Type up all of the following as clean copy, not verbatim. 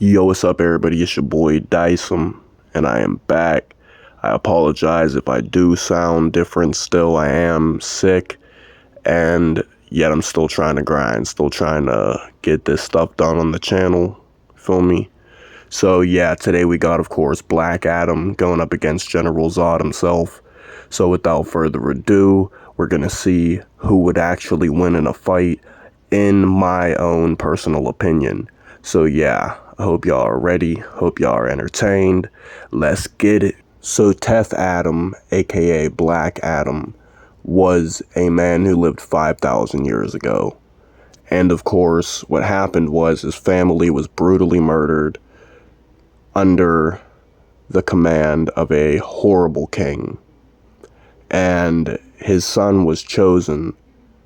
Yo, what's up, everybody? It's your boy Dicem, and I am back. I apologize if I do sound different still. I am sick, and yet I'm still trying to grind, still trying to get this stuff done on the channel. Feel me? So, yeah, today we got, of course, Black Adam going up against General Zod himself. So, without further ado, we're going to see who would actually win in a fight, in my own personal opinion. So, yeah. I hope y'all are ready. Hope y'all are entertained. Let's get it. So Teth Adam, aka Black Adam, was a man who lived 5,000 years ago. And of course, what happened was his family was brutally murdered under the command of a horrible king. And his son was chosen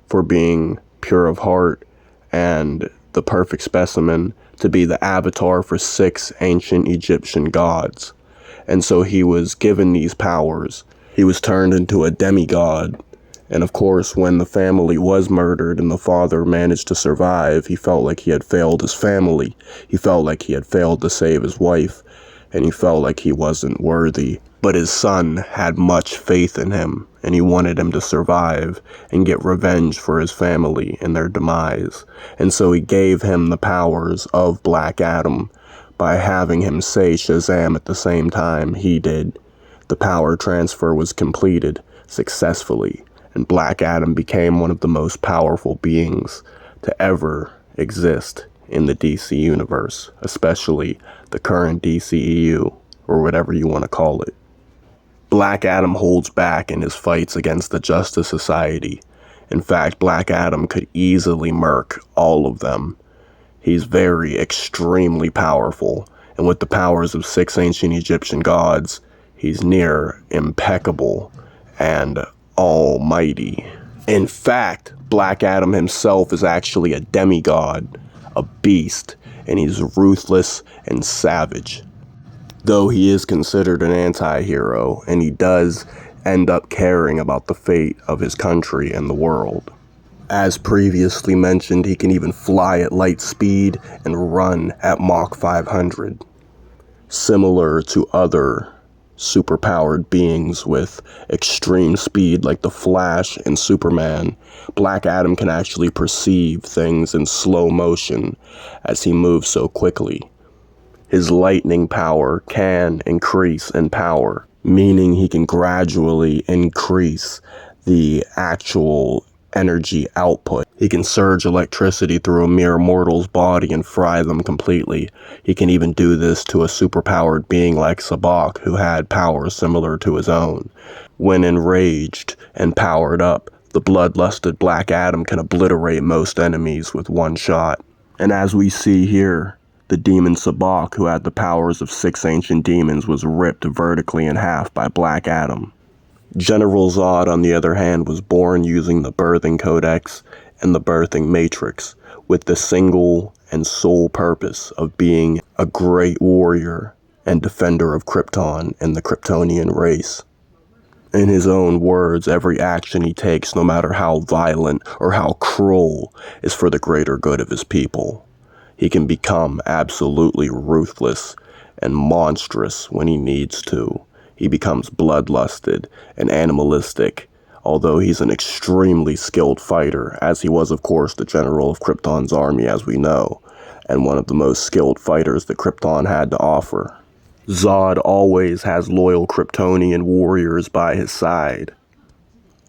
for being pure of heart and the perfect specimen to be the avatar for 6 ancient Egyptian gods. And so he was given these powers. He was turned into a demigod. And of course, when the family was murdered and the father managed to survive, he felt like he had failed his family. He felt like he had failed to save his wife. And he felt like he wasn't worthy. But his son had much faith in him, and he wanted him to survive and get revenge for his family and their demise. And so he gave him the powers of Black Adam by having him say Shazam at the same time he did. The power transfer was completed successfully, and Black Adam became one of the most powerful beings to ever exist in the DC universe, especially the current DCEU, or whatever you want to call it. Black Adam holds back in his fights against the Justice Society. In fact, Black Adam could easily murk all of them. He's very, extremely powerful, and with the powers of 6 ancient Egyptian gods, he's near impeccable and almighty. In fact, Black Adam himself is actually a demigod, a beast, and he's ruthless and savage. Though he is considered an anti-hero, and he does end up caring about the fate of his country and the world. As previously mentioned, he can even fly at light speed and run at Mach 500. Similar to other superpowered beings with extreme speed like the Flash and Superman, Black Adam can actually perceive things in slow motion as he moves so quickly. His lightning power can increase in power, meaning he can gradually increase the actual energy output. He can surge electricity through a mere mortal's body and fry them completely. He can even do this to a superpowered being like Sabbac, who had powers similar to his own. When enraged and powered up, the bloodlusted Black Adam can obliterate most enemies with one shot. And as we see here, the demon Sabbac, who had the powers of 6 ancient demons, was ripped vertically in half by Black Adam. General Zod, on the other hand, was born using the birthing codex and the birthing matrix, with the single and sole purpose of being a great warrior and defender of Krypton and the Kryptonian race. In his own words, every action he takes, no matter how violent or how cruel, is for the greater good of his people. He can become absolutely ruthless and monstrous when he needs to. He becomes bloodlusted and animalistic, although he's an extremely skilled fighter, as he was, of course, the general of Krypton's army, as we know, and one of the most skilled fighters that Krypton had to offer. Zod always has loyal Kryptonian warriors by his side.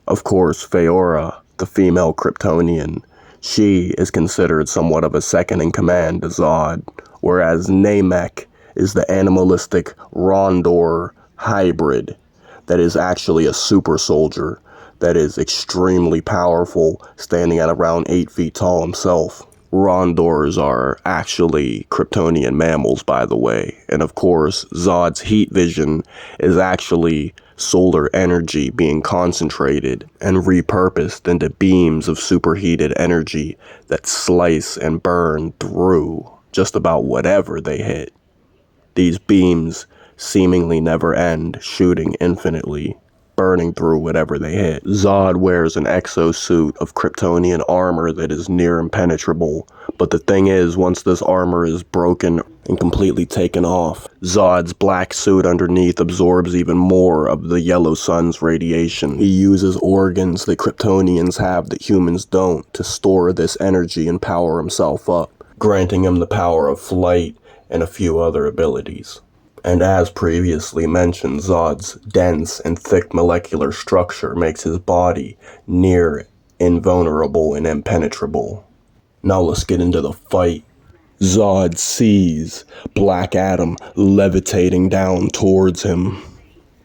Of course, Faora, the female Kryptonian, she is considered somewhat of a second-in-command to Zod, whereas Namek is the animalistic Rondor hybrid that is actually a super soldier that is extremely powerful, standing at around 8 feet tall himself. Rondors are actually Kryptonian mammals, by the way, and of course, Zod's heat vision is actually solar energy being concentrated and repurposed into beams of superheated energy that slice and burn through just about whatever they hit. These beams seemingly never end, shooting infinitely. burning through whatever they hit. Zod wears an exosuit of Kryptonian armor that is near impenetrable, but the thing is, once this armor is broken and completely taken off, Zod's black suit underneath absorbs even more of the yellow sun's radiation. He uses organs that Kryptonians have that humans don't to store this energy and power himself up, granting him the power of flight and a few other abilities. And as previously mentioned, Zod's dense and thick molecular structure makes his body near invulnerable and impenetrable. Now let's get into the fight. Zod sees Black Adam levitating down towards him.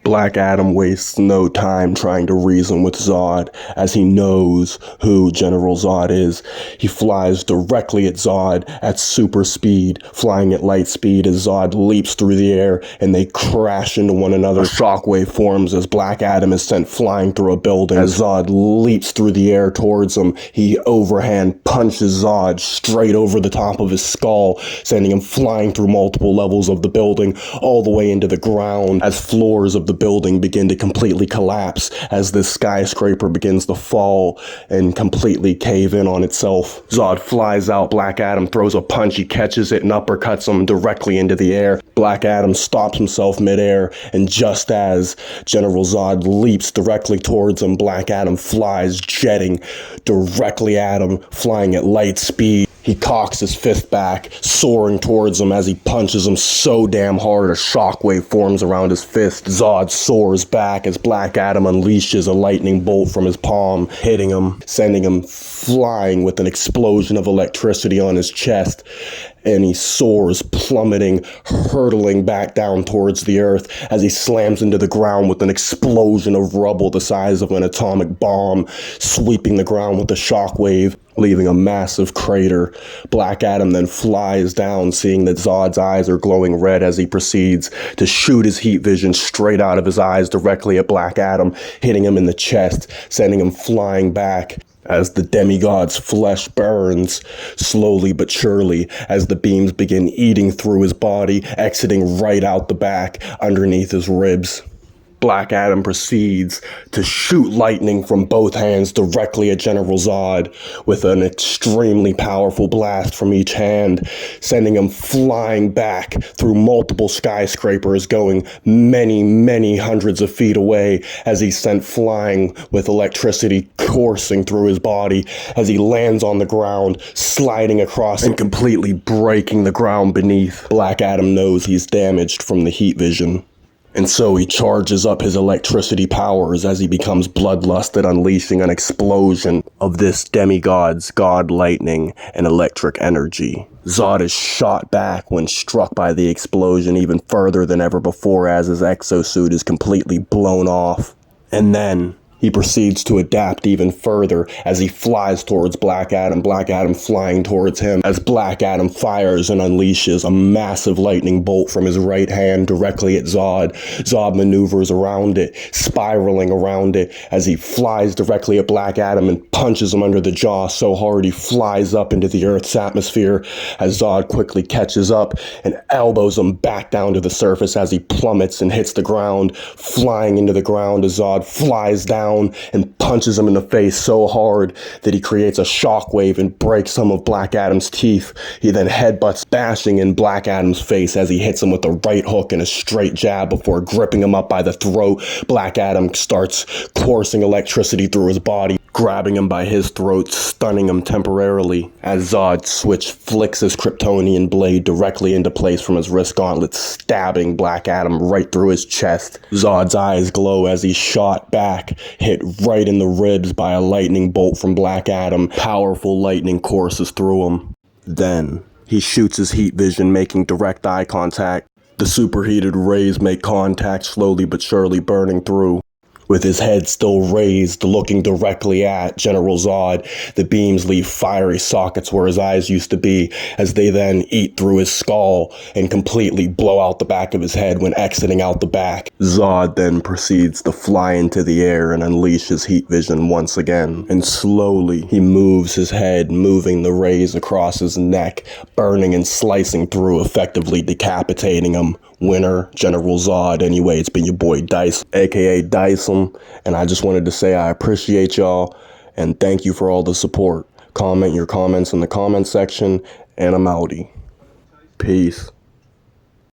Black Adam wastes no time trying to reason with Zod, as he knows who General Zod is. He flies directly at Zod at super speed, flying at light speed as Zod leaps through the air and they crash into one another. A shockwave forms as Black Adam is sent flying through a building. As Zod leaps through the air towards him, he overhand punches Zod straight over the top of his skull, sending him flying through multiple levels of the building, all the way into the ground, as floors of the building begin to completely collapse as this skyscraper begins to fall and completely cave in on itself. Zod flies out, Black Adam throws a punch, he catches it and uppercuts him directly into the air. Black Adam stops himself midair, and just as General Zod leaps directly towards him, Black Adam flies, jetting directly at him, flying at light speed. He cocks his fist back, soaring towards him as he punches him so damn hard a shockwave forms around his fist. Zod soars back as Black Adam unleashes a lightning bolt from his palm, hitting him, sending him flying with an explosion of electricity on his chest. And he soars, plummeting, hurtling back down towards the earth as he slams into the ground with an explosion of rubble the size of an atomic bomb, sweeping the ground with a shockwave, leaving a massive crater. Black Adam then flies down, seeing that Zod's eyes are glowing red as he proceeds to shoot his heat vision straight out of his eyes directly at Black Adam, hitting him in the chest, sending him flying back. As the demigod's flesh burns, slowly but surely, as the beams begin eating through his body, exiting right out the back, underneath his ribs. Black Adam proceeds to shoot lightning from both hands directly at General Zod with an extremely powerful blast from each hand, sending him flying back through multiple skyscrapers, going many, many hundreds of feet away as he's sent flying with electricity coursing through his body as he lands on the ground, sliding across and completely breaking the ground beneath. Black Adam knows he's damaged from the heat vision, and so he charges up his electricity powers as he becomes bloodlusted, unleashing an explosion of this demigod's god lightning and electric energy. Zod is shot back when struck by the explosion even further than ever before as his exosuit is completely blown off. And then he proceeds to adapt even further as he flies towards Black Adam flying towards him as Black Adam fires and unleashes a massive lightning bolt from his right hand directly at Zod. Zod maneuvers around it, spiraling around it as he flies directly at Black Adam and punches him under the jaw so hard he flies up into the Earth's atmosphere as Zod quickly catches up and elbows him back down to the surface as he plummets and hits the ground, flying into the ground as Zod flies down and punches him in the face so hard that he creates a shockwave and breaks some of Black Adam's teeth. He then headbutts, bashing in Black Adam's face as he hits him with a right hook and a straight jab before gripping him up by the throat. Black Adam starts coursing electricity through his body, grabbing him by his throat, stunning him temporarily as Zod flicks his Kryptonian blade directly into place from his wrist gauntlet, stabbing Black Adam right through his chest. Zod's eyes glow as he's shot back, hit right in the ribs by a lightning bolt from Black Adam. Powerful lightning courses through him. Then he shoots his heat vision, making direct eye contact. The superheated rays make contact, slowly but surely burning through. With his head still raised, looking directly at General Zod, the beams leave fiery sockets where his eyes used to be, as they then eat through his skull and completely blow out the back of his head when exiting out the back. Zod then proceeds to fly into the air and unleash his heat vision once again, and slowly he moves his head, moving the rays across his neck, burning and slicing through, effectively decapitating him winner, General Zod. Anyway, it's been your boy Dice, aka Dicem, and I just wanted to say I appreciate y'all and thank you for all the support. Comment your comments in the comment section, and I'm outie. Peace.